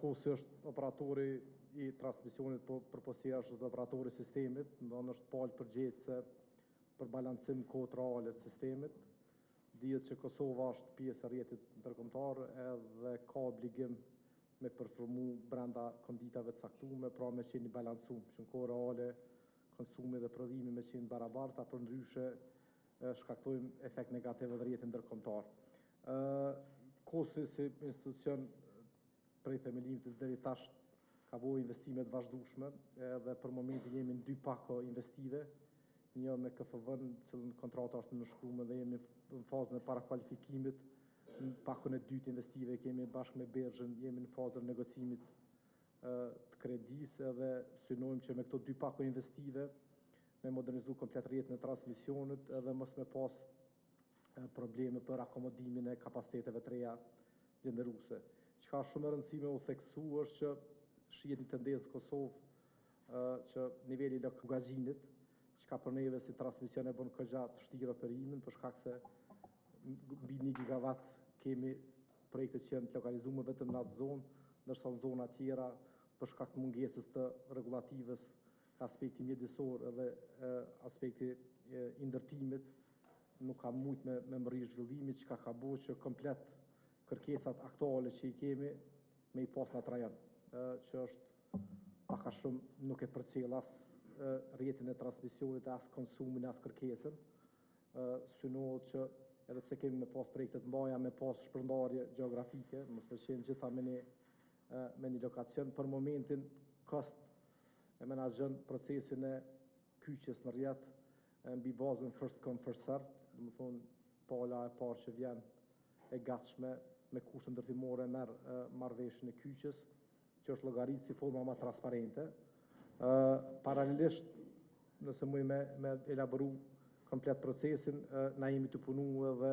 kosi është operatori i transmisionit, po përposia është operatori i sistemit, ndonë është palë përgjegjëse për balancim kohët reale të sistemit. Dihet që Kosova është pjesë e rrjetit ndërkombëtar edhe ka obligim me përformu brenda konditave të caktuara, pra me qenë i balancuar, që në kohë reale konsumi dhe prodhimi me qenë barabarta, për ndryshe shkaktojmë efekt negativ edhe rrjetin ndërkombëtar. Kosi si institucion prej themelimit deri tash ka bërë investime të vazhdueshme edhe për momentin jemi në dy pako investive, një me KFV-n, cilën kontrata është nënshkruar dhe jemi në fazën e parakualifikimit. Në pakun e dytë investive kemi bashkë me Bergjën, jemi në fazën e negocimit të kredisë edhe synojmë që me këto dy pako investive me modernizu komplet rrjetin e transmisionit edhe mos me pas probleme për akomodimin e kapaciteteve të reja gjenderuese. Çka shumë e rëndësishme u theksu është që shihet një tendencë Kosovë që niveli i angazhimit, çka për neve si transmision e bën kogja të vështirë operimin për shkak se mbi 1 gigawatt kemi projekte që janë të lokalizuar vetëm në atë zonë, ndërsa në zona tjera për shkak të mungesës të rregullativës, aspekti mjedisor edhe aspekti i ndërtimit nuk ka mujt me mërri zhvillimit, çka ka bërë që komplet kërkesat aktuale që i kemi me i pas në atë rajon, që është paka shumë nuk e përcjell as rrjetin e transmisionit, as konsumin, as kërkesën. Synohet që edhe pse kemi me pas projekte të mëdha, me pas shpërndarje gjeografike, mos të qenë gjitha me një lokacion, për momentin kost e menaxhon procesin e kyçjes në rrjet mbi bazën first come first served, do të thonë pala e parë që vjen e gatshme me kushte ndërtimore merr marrëveshjen e kyçjes, që është llogaritë si forma më transparente. Paralelisht, nëse mujë me elaboru komplet procesin, na jemi të punu edhe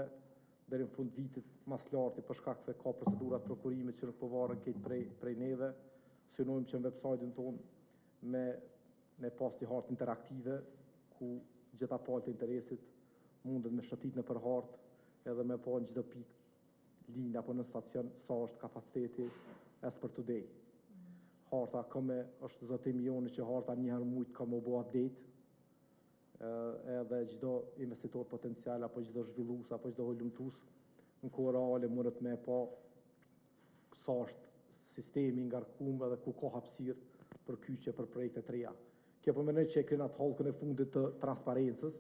deri në fund vitit mas larti për shkak se ka procedurat prokurimit që nuk po varen këtë prej neve. Synojmë që në website-in tonë me pas një hartë interaktive ku gjitha palët e interesit mundet me shëtit në për hartë edhe me pa në gjitha pikë linja apo në stacion sa është kapaciteti as per today. Harta këme është zotim joni që harta njëherë mujtë ka më bo update, edhe çdo investitor potencial apo çdo zhvillues apo çdo hulumtues në kohë reale mundet me pa sa është sistemi ngarkuar edhe ku ka hapësirë për kyçje për projekte të reja. Kjo po mendoj që e kren atë hallkën e fundit të transparencës,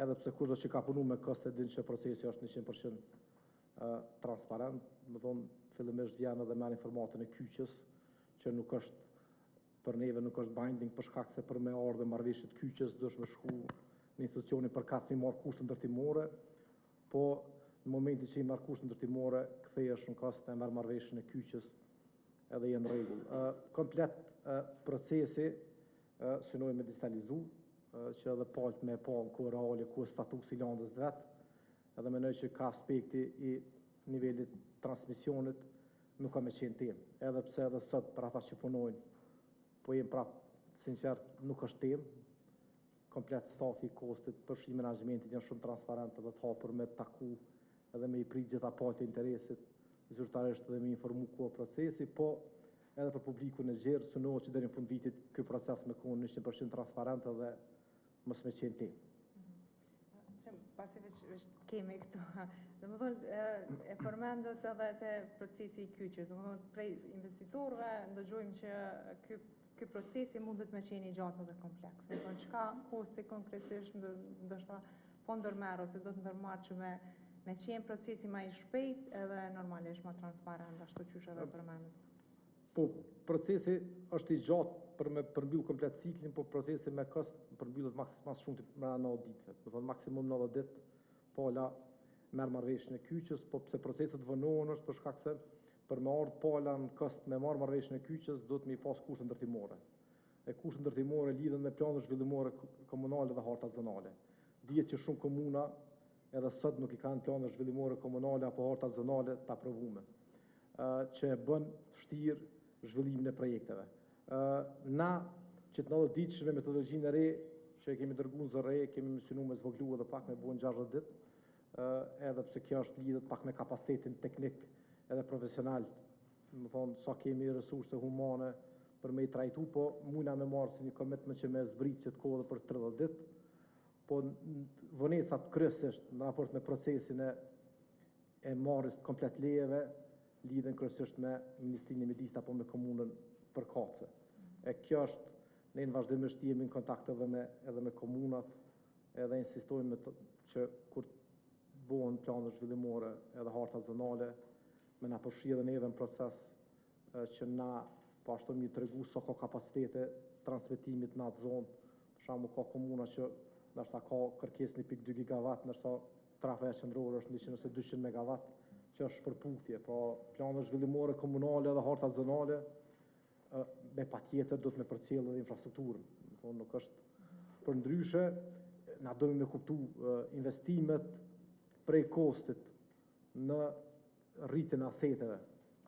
edhe pse kushdo që ka punu me koste din që procesi është 100% transparent, më thonë fillimisht vjen edhe me informatën e kyçjes, që nuk është për neve nuk është binding për shkak se për me ardhe marrëveshje të kyçjes duhesh me shku në institucionin përkatësi marr kushte ndërtimore, po në momentin që i marr kushte ndërtimore kthehesh në kost e merr marrëveshjen e kyçjes edhe janë rregull. Komplet procesi synojmë me digitalizu, që edhe palët me pa në kohë reale ku është statusi i landës vet, edhe mendoj që ka aspekti i nivelit transmisionit nuk ka me qenë temë, edhe pse edhe sot për ata që punojnë, po jem prapë sinqert nuk është temë, komplet stafi i kostit, përfshi menaxhmentit janë shumë transparent edhe të hapur me taku edhe me i prit gjitha palët e interesit, zyrtarisht edhe me informu ku o procesi, po edhe për publikun e gjerë, synohet që deri në fund vitit ky proces me qenë 100% transparent edhe mos me qenë temë. Pasi veç kemi këto, dhe më thonë, e përmendët edhe të procesi i kyçjes, dhe më thonë, prej investitorëve, ndëgjojmë që ky procesi mundet me qenë i gjatë dhe kompleks. Dhe thonë, çka kosti konkretisht, ndoshta po ndërmerr ose do të ndërmarr që me qenë procesi më i shpejt edhe normalisht më transparent, ashtu qysh edhe përmendët. Po, procesi është i gjatë për me përmbyll komplet ciklin, po procesi me kost përmbyllet mas shumë të mëra 90 ditëve. Do thonë maksimum 90 ditë, pala merr marrëveshjen e kyçjes, po pse proceset vonohen është për shkak se për me ardh pala në kost me marr marrëveshjen e kyçjes duhet me pas kushte ndërtimore. E kushte ndërtimore lidhen me planet zhvillimore komunale dhe harta zonale. Dihet që shumë komuna edhe sot nuk i kanë planet zhvillimore komunale apo harta zonale të aprovume, që e bën vështirë zhvillimin e projekteve. Na që të 90 ditë me metodologjinë e re që kemi dërguar në zërre, kemi misionuar me zvoglu edhe pak me bën 60 ditë, edhe pse kjo është lidhet pak me kapacitetin teknik edhe profesional më thonë, sa kemi resurse humane për me i trajtu, po muna me marë si një commitment që me zbrit që të kohë për 30 ditë, po vënesat kryesisht në raport me procesin e marrës komplet lejeve, lidhen kryesisht me Ministrinë e Mjedisë apo me komunën përkatëse. E kjo është, ne në vazhdimisht jemi në kontakt edhe me komunat, edhe insistojmë që kur bëhen planë zhvillimore edhe harta zonale, me na përfshi edhe neve në proces që na po ashtu mi tregu sa ka kapacitete transmetimit në atë zonë. Për shembull ka komuna që ndoshta ka kërkesë 1.2 gigawatt, ndoshta trafoja qendrore është 100 ose 200 megawatt, që është përputhje. Pra planë zhvillimore komunale edhe harta zonale me patjetër do të me përcjellë edhe infrastrukturën. Nuk është për ndryshe, na dojmë me kuptu investimet prej kostit në rritjen e aseteve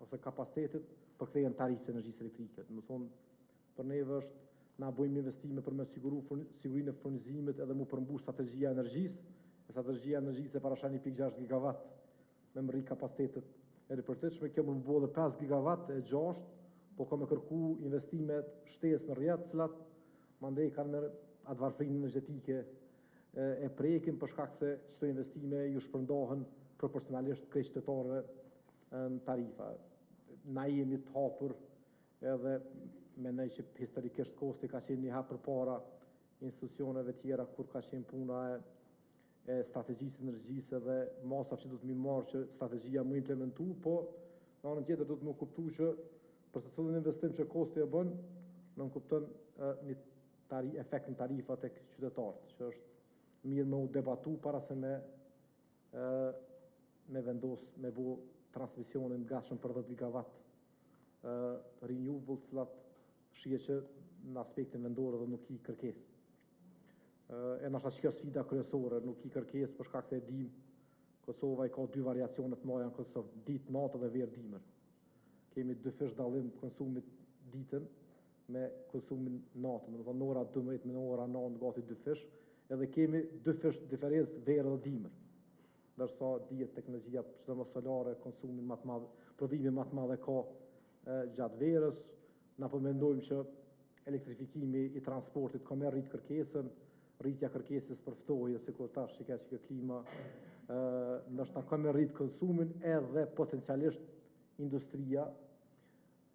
ose kapacitetit për kthejën tarifë të energjisë elektrike. Do të thonë, për neve është na bëjmë investime për me sigurinë e furnizimit edhe mu përmbush strategjia e energjisë. Strategjia e energjisë e parashon 1.6 gigawatt me më rrit kapacitetet e ripërtitshme. Kjo më bëu edhe 5 gigawatt e 6, po ka me kërku investimet shtesë në rrjet, cilat mandej kanë me atë varfrinë energjetike e prekin për shkak se çdo investime ju shpërndahen proporcionalisht krejt qytetarëve në tarifa. Na jemi të hapur edhe mendoj që historikisht kosti ka qenë një hap përpara institucioneve tjera kur ka qenë puna e strategjisë energjisë dhe masa që do të më marrë që strategjia më implementu, po në anën tjetër do të më kuptu që për të cilin investim që kosti e bën, nuk kupton një efekt në tarifa tek qytetarët, që është mirë me u debatu para se me vendos, me bu transmisionin gatshëm për 10 gigawatt renewable, cilat shihet që në aspektin vendor dhe nuk i kërkesë. E ndoshta kjo sfida kryesore, nuk i kërkesë për shkak se e dim Kosova i ka 2 variacione të mëdha në Kosovë, ditë, natë dhe verë dimër. Kemi 2 fish dallim konsumit ditën me konsumin natën, do të thonë në ora 12 me në ora 9 gati 2 fish, edhe kemi 2 fish diferencë verë dhe dimër. Ndërsa dihet teknologjia sidomos solare konsumin më të madh, prodhimin më të madh ka gjatë verës. Na po mendojmë që elektrifikimi i transportit ka më rrit kërkesën, rritja kërkesës për ftohje, sikur tash që kjo klima, ndoshta ka më rrit konsumin edhe potencialisht industria,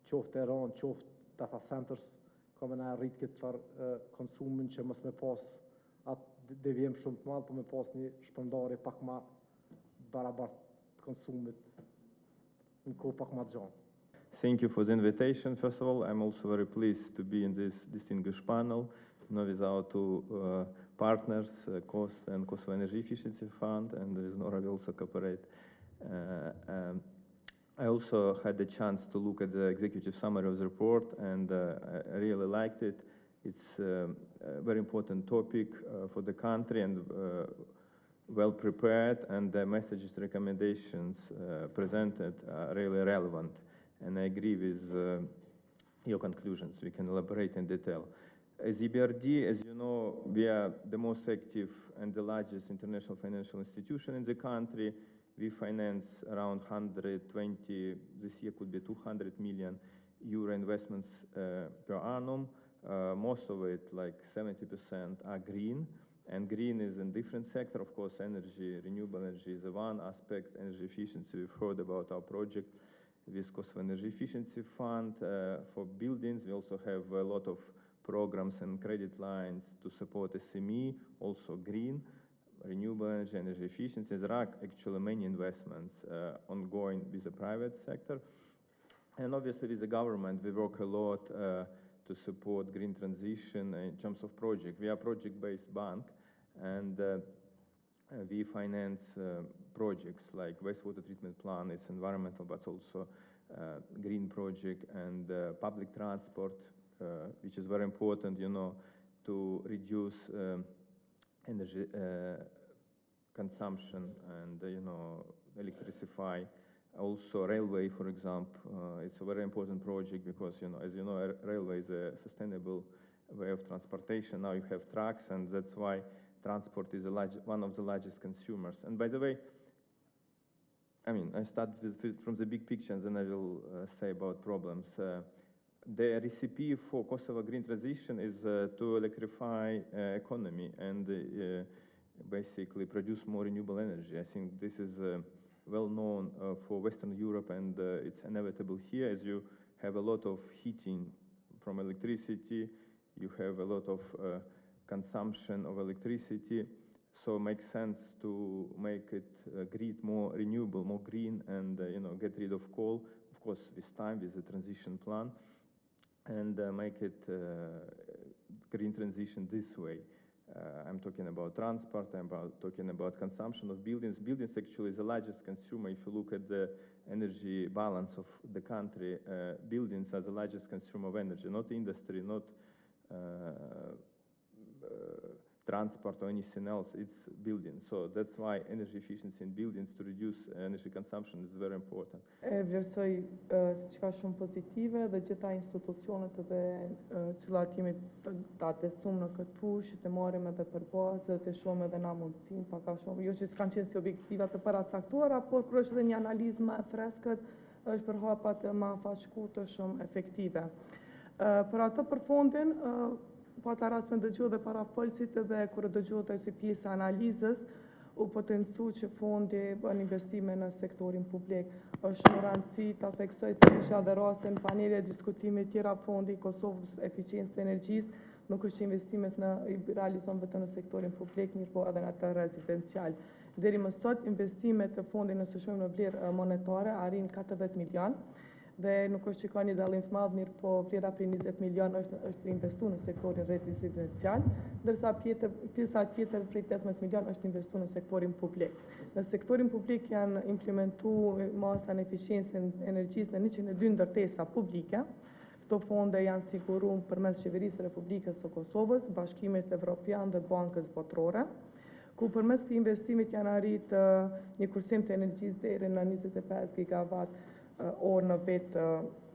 qoftë Iran, qoftë data centers, ka më na rrit këtë farë konsumin që mos me pas atë devijim shumë të madh, po me pas një shpërndarje pak më barabart consumit in kohë pak më gjatë. Thank you for the invitation. First of all, I'm also very pleased to be in this distinguished panel, with our two partners, KOS and Kosovo Energy Efficiency Fund, and with Nora we also cooperate. I also had the chance to look at the executive summary of the report, and I really liked it. It's a very important topic for the country and well prepared, and the messages, recommendations presented are really relevant. And I agree with your conclusions. We can elaborate in detail. As EBRD, as you know, we are the most active and the largest international financial institution in the country. We finance around 120, this year could be 200 million euro investments per annum. Most of it, like 70%, are green. And green is in different sectors. Of course, energy, renewable energy is one aspect. Energy efficiency, we've heard about our project with Kosovo Energy Efficiency Fund for buildings. We also have a lot of programs and credit lines to support SME, also green, renewable energy, energy efficiency. There are actually many investments ongoing with the private sector. And obviously with the government, we work a lot to support green transition in terms of project. We are a project-based bank, and we finance projects like wastewater treatment plant, it's environmental, but also green project, and public transport, which is very important, you know, to reduce energy consumption and, you know, electrify. Also railway, for example, it's a very important project because, you know, as you know, railway is a sustainable way of transportation. Now you have trucks, and that's why transport is one of the largest consumers. And by the way, I mean, I start from the big picture and then I will say about problems. The recipe for Kosovo green transition is to electrify economy and basically produce more renewable energy. I think this is well known for Western Europe, and it's inevitable here, as you have a lot of heating from electricity, you have a lot of consumption of electricity, so it makes sense to make it grid more renewable, more green, and get rid of coal, of course, with time, with the transition plan, and make it green transition this way. I'm talking about transport, I'm talking about consumption of buildings. Buildings actually is the largest consumer. If you look at the energy balance of the country, buildings are the largest consumer of energy, not industry, not transport or anything else, it's buildings. So that's why energy efficiency in buildings to reduce energy consumption is very important. E vlerësoj siç ka shumë pozitive dhe gjitha institucionet edhe cilat jemi të adresuar në këtë fushë, të marrim edhe për bazë, të shohim edhe na mundësinë, pak a shumë, jo që s'kan qenë si objektiva të paracaktuara, por kur është edhe një analizë më e freskët, është për hapat më afashkuar shumë efektive. Për ato për fondin, pa ta rast me dëgju dhe para folësit dhe kur dëgju të si pjesë e analizës, u potencu që fondi bën investime në sektorin publik. Është shumë rëndësi ta theksoj se kisha dhe rastin panele diskutimit tjera fondi i Kosovës eficiencë të energjisë, nuk është që investimet i realizon vetëm në sektorin publik, mirë po edhe në atë rezidencial. Deri më sot, investimet të fondit nëse shohim në vlerë monetare arrin 40 milion, dhe nuk është që ka një dallim të madh, mirë po vlera prej 20 milion është investuar në sektorin rezidencial, ndërsa pjesa tjetër prej 18 milion është investuar në sektorin publik. Në sektorin publik janë implementuar masa në eficiencë energjisë në 102 ndërtesa publike. Këto fonde janë siguruar përmes Qeverisë së Republikës së Kosovës, Bashkimit Evropian dhe Bankës Botërore, ku përmes të investimit janë arrit një kursim të energjisë deri në 25 gigawatt orë në vetë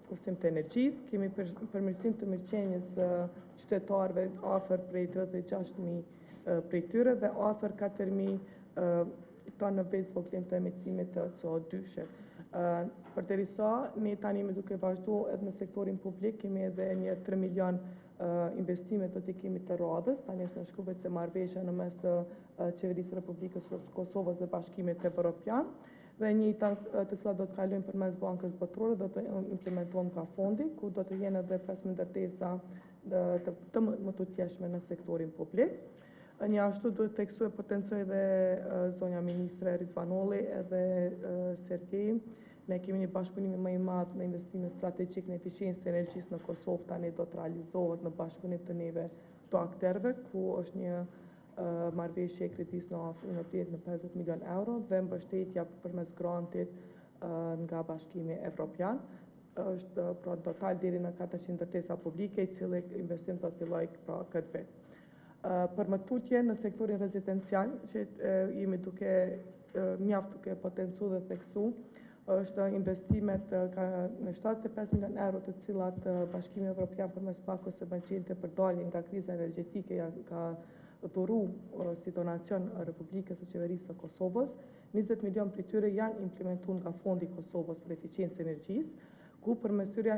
kursim të energjisë. Kemi përmirësim të mirëqenies qytetarëve afër prej 36.000 prej tyre dhe afër 4.000 tonë në vetë zvogëlim të emitimit të CO2-shit. Përderisa, ne tani me duke vazhdu edhe në sektorin publik, kemi edhe një 3 milion investime do t'i kemi të radhës, tani është në shkruhet se marrëveshja në mes të Qeverisë Republikës së Kosovës dhe Bashkimit Evropian, dhe njëta të cilat do të kalojnë përmes Bankës Botërore do të implementohen nga fondi, ku do të jenë edhe 5 ndërtesa të më të tjeshme në sektorin publik. Një ashtu duhet të theksoj potencoj dhe zonja ministre Rizvanolli edhe Sergej. Ne kemi një bashkëpunim më i madh në investime strategjik në eficiencë të energjisë në Kosovë, tani do të realizohet në bashkëpunim të neve të akterëve, ku është një marrëveshje e kredis në vlerë në 50 milion euro dhe mbështetja përmes grantit nga Bashkimi Evropian. Është pra total deri në 400 ndërtesa publike, i cili investim do të fillojë pra këtë vit. Për më tutje në sektorin rezidencial, që jemi duke mjaft duke potencu dhe theksu, është investimet në 75 milion euro të cilat Bashkimi Evropian përmes pakos së bashkimit për daljen nga kriza energjetike ka dhuru si donacion Republikës së Qeverisë së Kosovës. 20 milion prej tyre janë implementuar nga Fondi i Kosovës për eficiencë energjisë, ku përmes tyre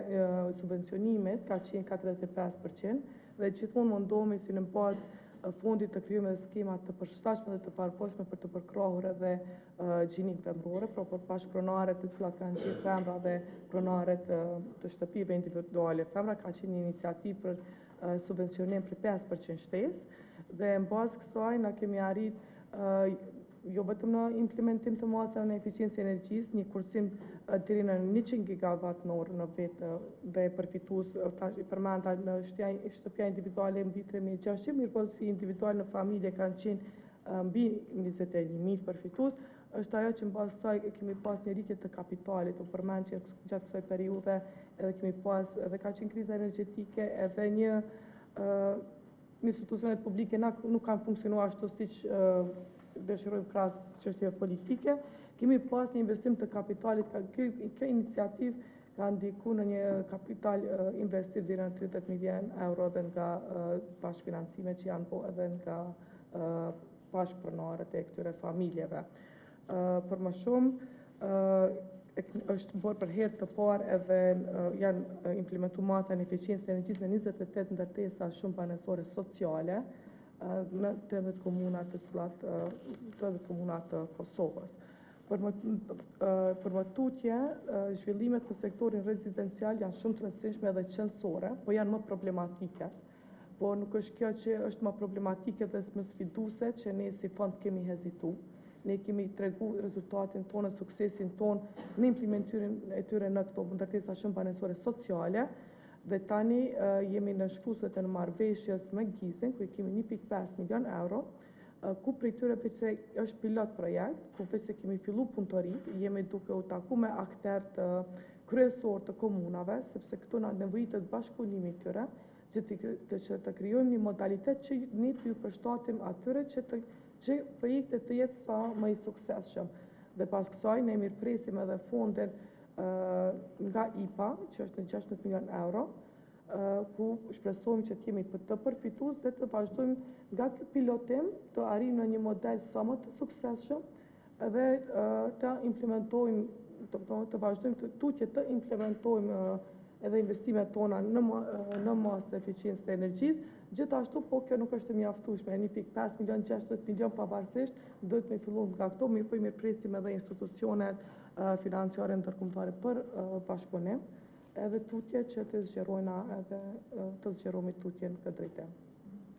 subvencionimit ka qenë 45% dhe gjithmonë mundohemi si në bazë fondit të krijojmë edhe skema të përshtatshme dhe të paraposhme për të përkrahur edhe gjinin femrore, pra për bashkëpronarët të cilat kanë qenë femra dhe pronaret të shtëpive individuale. Femra ka qenë një iniciativë për subvencionim për 5% shtesë, dhe në bazë kësaj na kemi arrit jo vetëm në implementim të masave në eficiencë energjisë, një kursim deri në 100 gigawatt në orë në vetë dhe përfitues i përmenda në shtëpia individuale mbi 3.600, mirë po si individual në familje kanë qenë mbi 21.000 përfitues. Është ajo që në bazë kësaj kemi pas një rritje të kapitalit, u përmend që gjatë kësaj periudhe edhe kemi pas edhe ka qenë kriza energjetike, edhe institucionet publike nuk kanë funksionuar ashtu siç dëshirojmë krahas çështjeve politike. Kemi pas një investim të kapitalit, kjo iniciativë ka ndikuar në një kapital investiv deri në 30 milion euro dhe nga bashkëfinancime që janë po edhe nga bashkëpronarët e këtyre familjeve. Për më shumë, është bërë për herë të parë edhe janë implementu masa në eficiencë të energjisë në 28 ndërtesa shumë banesore sociale në 18 komunat të cilat 18 komunat të Kosovës. Për më tutje, zhvillimet në sektorin rezidencial janë shumë të rëndësishme edhe qëndësore, po janë më problematike. Po nuk është kjo që është më problematike dhe më sfiduse që ne si fond kemi hezitu. Ne kemi tregu rezultatin tonë, suksesin tonë në implementimin e tyre në këto ndërtesa shumë banesore sociale dhe tani jemi në shkruset e në marrëveshjes me GIZ-in, ku kemi 1.5 milion euro, ku prej tyre përse është pilot projekt, ku përse kemi fillu punëtori, jemi duke u taku me akterët kryesor të komunave, sepse këtu na nevojitet bashkëpunimi tyre, që të krijojmë një modalitet që ne të ju përshtatim atyre që projekte të jetë sa më i suksesshëm. Dhe pas kësaj ne mirëpresim edhe fondin nga IPA, që është në 16 milion euro, ku shpresojmë që të jemi të përfitues dhe të vazhdojmë nga ky pilotim të arrijmë në një model sa më të suksesshëm dhe të implementojmë, të vazhdojmë tutje të implementojmë edhe investimet tona në masë të eficiencë të energjisë. Gjithashtu, po kjo nuk është e mjaftueshme, 1.5 milion, 16 milion pavarësisht, do të me fillu nga këto, mirë presim edhe institucionet financiare ndërkombëtare për bashkëpunim, edhe tutje që të zgjerojna edhe të zgjeromi tutjen këtë drejtim.